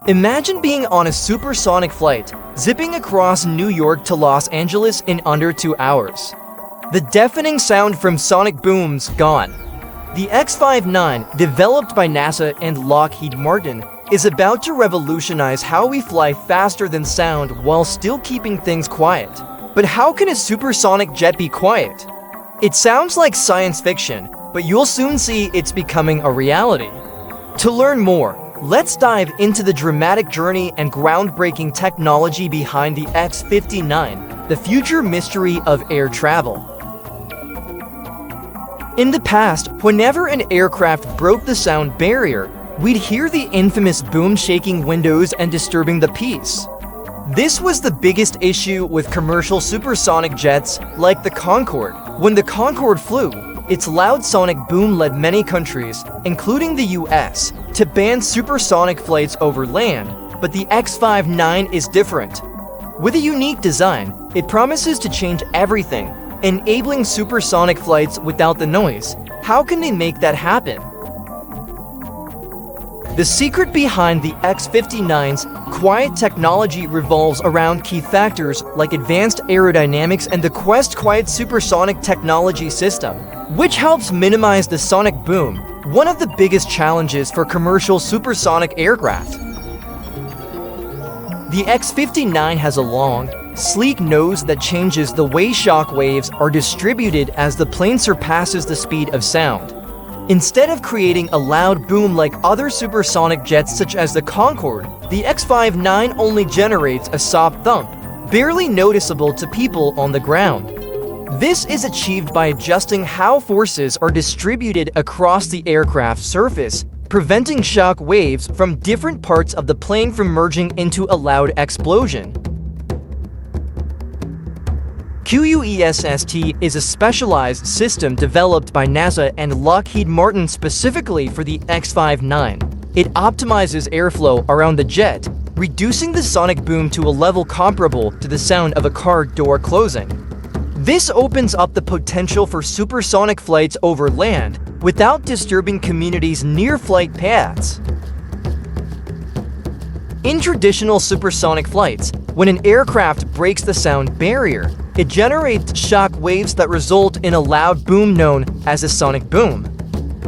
Imagine being on a supersonic flight, zipping across New York to Los Angeles in under 2 hours. The deafening sound from sonic booms gone. The X-59, developed by NASA and Lockheed Martin, is about to revolutionize how we fly faster than sound while still keeping things quiet. But how can a supersonic jet be quiet? It sounds like science fiction, but you'll soon see it's becoming a reality. To learn more, let's dive into the dramatic journey and groundbreaking technology behind the X-59, the future mystery of air travel. In the past, whenever an aircraft broke the sound barrier, we'd hear the infamous boom shaking windows and disturbing the peace. This was the biggest issue with commercial supersonic jets like the Concorde. When the Concorde flew, its loud sonic boom led many countries, including the US, to ban supersonic flights over land, but the X-59 is different. With a unique design, it promises to change everything, enabling supersonic flights without the noise. How can they make that happen? The secret behind the X-59's quiet technology revolves around key factors like advanced aerodynamics and the Quiet Supersonic Technology System, which helps minimize the sonic boom, one of the biggest challenges for commercial supersonic aircraft. The X-59 has a long, sleek nose that changes the way shock waves are distributed as the plane surpasses the speed of sound. Instead of creating a loud boom like other supersonic jets such as the Concorde, the X-59 only generates a soft thump, barely noticeable to people on the ground. This is achieved by adjusting how forces are distributed across the aircraft's surface, preventing shock waves from different parts of the plane from merging into a loud explosion. Quiet is a specialized system developed by NASA and Lockheed Martin specifically for the X-59. It optimizes airflow around the jet, reducing the sonic boom to a level comparable to the sound of a car door closing. This opens up the potential for supersonic flights over land without disturbing communities near flight paths. In traditional supersonic flights, when an aircraft breaks the sound barrier, it generates shock waves that result in a loud boom known as a sonic boom.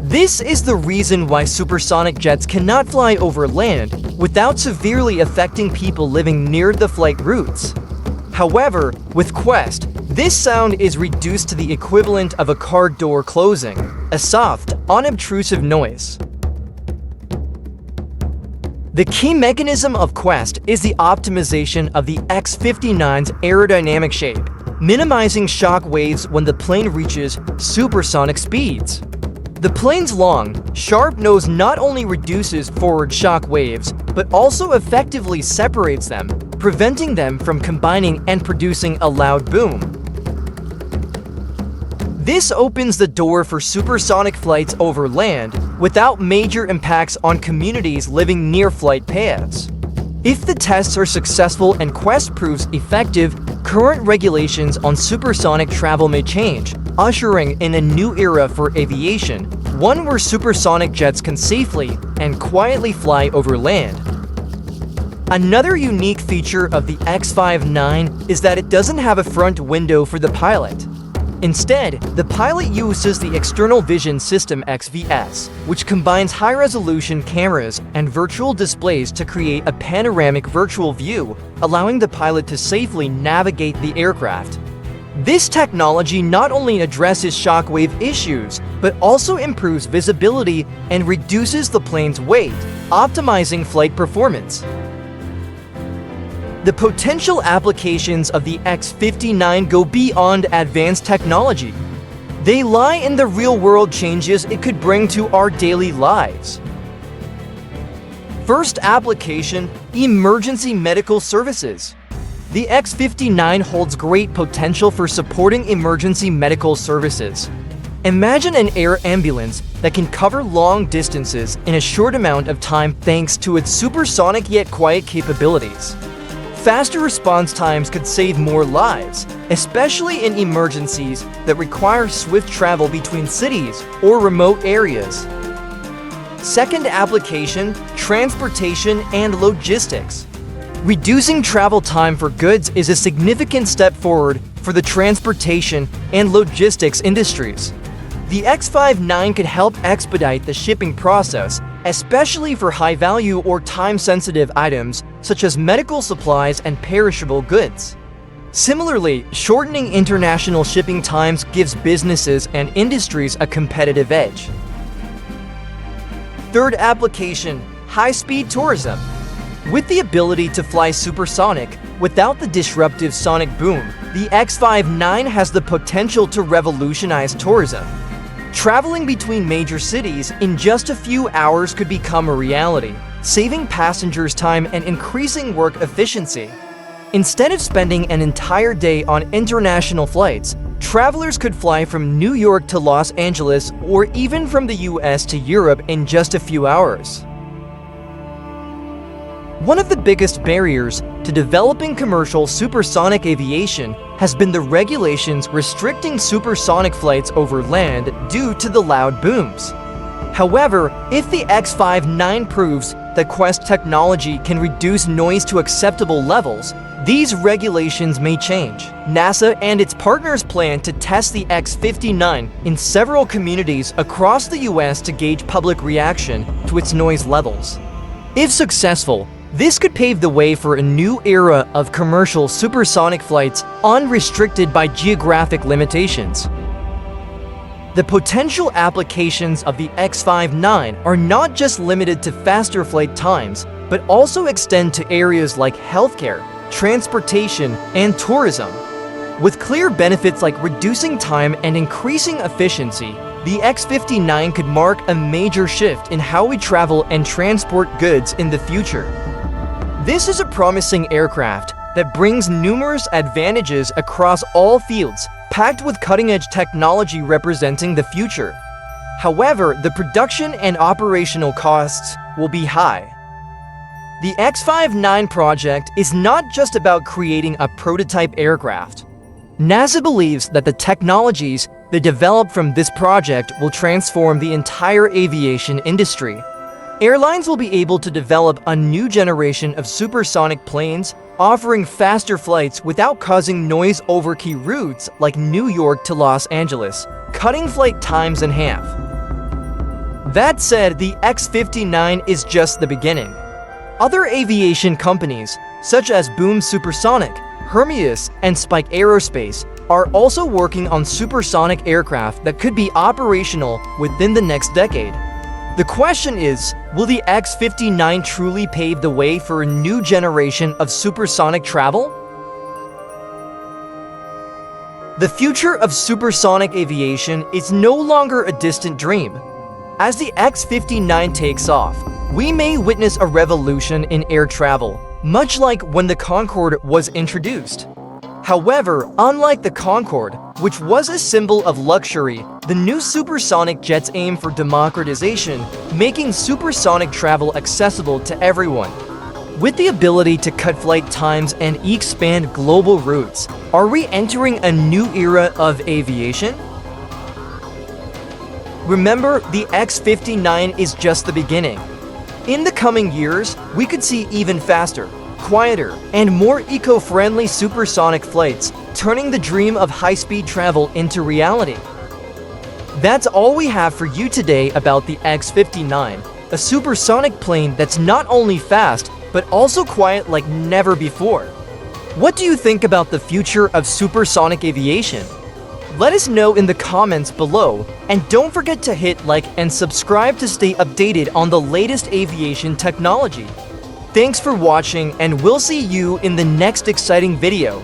This is the reason why supersonic jets cannot fly over land without severely affecting people living near the flight routes. However, with Quest, this sound is reduced to the equivalent of a car door closing, a soft, unobtrusive noise. The key mechanism of Quest is the optimization of the X-59's aerodynamic shape, minimizing shock waves when the plane reaches supersonic speeds. The plane's long, sharp nose not only reduces forward shock waves, but also effectively separates them, preventing them from combining and producing a loud boom. This opens the door for supersonic flights over land without major impacts on communities living near flight paths. If the tests are successful and Quest proves effective, current regulations on supersonic travel may change, ushering in a new era for aviation, one where supersonic jets can safely and quietly fly over land. Another unique feature of the X-59 is that it doesn't have a front window for the pilot. Instead, the pilot uses the External Vision System XVS, which combines high-resolution cameras and virtual displays to create a panoramic virtual view, allowing the pilot to safely navigate the aircraft. This technology not only addresses shockwave issues, but also improves visibility and reduces the plane's weight, optimizing flight performance. The potential applications of the X-59 go beyond advanced technology. They lie in the real-world changes it could bring to our daily lives. First application, emergency medical services. The X-59 holds great potential for supporting emergency medical services. Imagine an air ambulance that can cover long distances in a short amount of time thanks to its supersonic yet quiet capabilities. Faster response times could save more lives, especially in emergencies that require swift travel between cities or remote areas. Second application, transportation and logistics. Reducing travel time for goods is a significant step forward for the transportation and logistics industries. The X-59 could help expedite the shipping process, especially for high-value or time-sensitive items such as medical supplies and perishable goods. Similarly, shortening international shipping times gives businesses and industries a competitive edge. Third application, high-speed tourism. With the ability to fly supersonic without the disruptive sonic boom, the X-59 has the potential to revolutionize tourism. Traveling between major cities in just a few hours could become a reality, saving passengers time and increasing work efficiency. Instead of spending an entire day on international flights, travelers could fly from New York to Los Angeles or even from the US to Europe in just a few hours. One of the biggest barriers to developing commercial supersonic aviation has been the regulations restricting supersonic flights over land due to the loud booms. However, if the X-59 proves that Quest technology can reduce noise to acceptable levels, these regulations may change. NASA and its partners plan to test the X-59 in several communities across the US to gauge public reaction to its noise levels. If successful, this could pave the way for a new era of commercial supersonic flights unrestricted by geographic limitations. The potential applications of the X-59 are not just limited to faster flight times, but also extend to areas like healthcare, transportation, and tourism. With clear benefits like reducing time and increasing efficiency, the X-59 could mark a major shift in how we travel and transport goods in the future. This is a promising aircraft that brings numerous advantages across all fields, packed with cutting-edge technology representing the future. However, the production and operational costs will be high. The X-59 project is not just about creating a prototype aircraft. NASA believes that the technologies they develop from this project will transform the entire aviation industry. Airlines will be able to develop a new generation of supersonic planes, offering faster flights without causing noise over key routes like New York to Los Angeles, cutting flight times in half. That said, the X-59 is just the beginning. Other aviation companies, such as Boom Supersonic, Hermeus, and Spike Aerospace, are also working on supersonic aircraft that could be operational within the next decade. The question is, will the X-59 truly pave the way for a new generation of supersonic travel? The future of supersonic aviation is no longer a distant dream. As the X-59 takes off, we may witness a revolution in air travel, much like when the Concorde was introduced. However, unlike the Concorde, which was a symbol of luxury, the new supersonic jets aim for democratization, making supersonic travel accessible to everyone. With the ability to cut flight times and expand global routes, are we entering a new era of aviation? Remember, the X-59 is just the beginning. In the coming years, we could see even faster, quieter, and more eco-friendly supersonic flights, turning the dream of high-speed travel into reality. That's all we have for you today about the X-59, a supersonic plane that's not only fast, but also quiet like never before. What do you think about the future of supersonic aviation? Let us know in the comments below, and don't forget to hit like and subscribe to stay updated on the latest aviation technology. Thanks for watching, and we'll see you in the next exciting video.